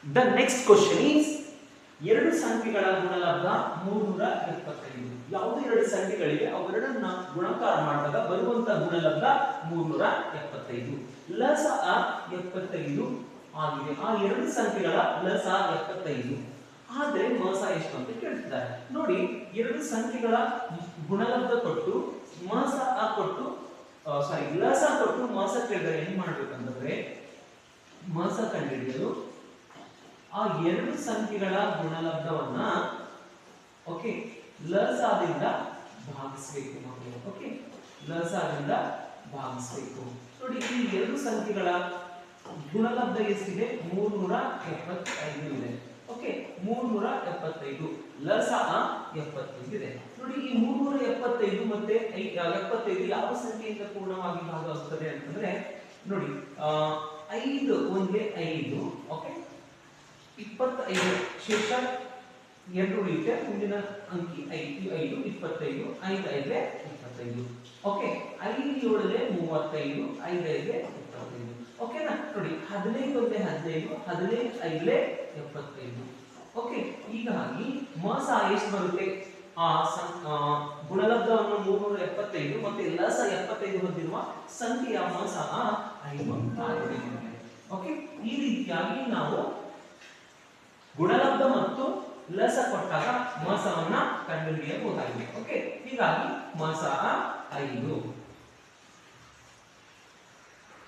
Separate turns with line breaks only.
The next question is ಎರಡು ಸಂಖ್ಯೆಗಳ ಗುಣಲಬ್ಧ 375. ಯಾವುದೇ ಎರಡು ಸಂಖ್ಯೆಗಳಿವೆ ಅವೆರಡನ್ನ ಗುಣಾಕಾರ ಮಾಡಿದಾಗ ಬರುವಂತ ಗುಣಲಬ್ಧ 375. ಲಸಅ 75 ಆಗಿದೆ. ಆ ಎರಡು ಸಂಖ್ಯೆಗಳ ಲಸಅ 75. ಆದರೆ ಮಸ ಎಷ್ಟು ಅಂತ ಕೇಳ್ತಿದ್ದಾರೆ. ನೋಡಿ, ಎರಡು ಸಂಖ್ಯೆಗಳ ಗುಣಲಬ್ಧ ಕೊಟ್ಟು ಮಸಅ ಕೊಟ್ಟು ಲಸ ಕೊಟ್ಟು ಮಸ ಕೇಳಿದರೆ ಏನ್ ಮಾಡ್ಬೇಕಂದ್ರೆ ಮಸ ಕಂಡುಹಿಡಿಯಲು ಆ ಎರಡು ಸಂಖ್ಯೆಗಳ ಗುಣಲಬ್ಧವನ್ನ ಓಕೆ ಲಸದಿಂದ ಭಾಗಿಸಬೇಕು ಮಕ್ಕಳು. ಓಕೆ, ಲಸದಿಂದ ಭಾಗಿಸಬೇಕು. ನೋಡಿ, ಈ ಎರಡು ಸಂಖ್ಯೆಗಳ ಗುಣಲಬ್ಧ ಎಷ್ಟಿದೆ? 375 ಇದೆ. ಓಕೆ, 375 ಲಸಅ 75 ಇದೆ. ನೋಡಿ, ಈ 375 ಮತ್ತೆ 75 ಯಾವ ಸಂಖ್ಯೆಯಿಂದ ಪೂರ್ಣವಾಗಿ ಭಾಗವಾಗುತ್ತದೆ ಅಂತಂದ್ರೆ ನೋಡಿ 5 ಒಂದೇ 5. ಓಕೆ, 25 ಶೇಷ 2 ಉಳಿಯುತ್ತೆ. ಮುಂದಿನ ಅಂಕಿ 5 25 5 5 25. ಓಕೆ, 5 7 35 5 5 25. ಓಕೆನಾ? ನೋಡಿ, 15 ಒಂದೇ 15 15 5 75. ಓಕೆ, ಹೀಗಾಗಿ ಮಸ ಎಷ್ಟು ಬರುತ್ತೆ? ಆ ಗುಣಲಬ್ಧವನ್ನು 375 ಮತ್ತೆ ಲಸ 75 ಹೊಂದಿರುವ ಸಂಖ್ಯೆಯ ಮಸ 5 ಆಗಿದೆ. ಓಕೆ, ಈ ರೀತಿಯಾಗಿ ನಾವು ಗುಣಲಬ್ಧ ಮತ್ತು ಲಸ ಕೊಟ್ಟಾಗ ಮಸವನ್ನ ಕಂಡುಹಿಡಿಯಬಹುದಾಗಿದೆ. ಓಕೆ, ಹೀಗಾಗಿ ಮಸ 5.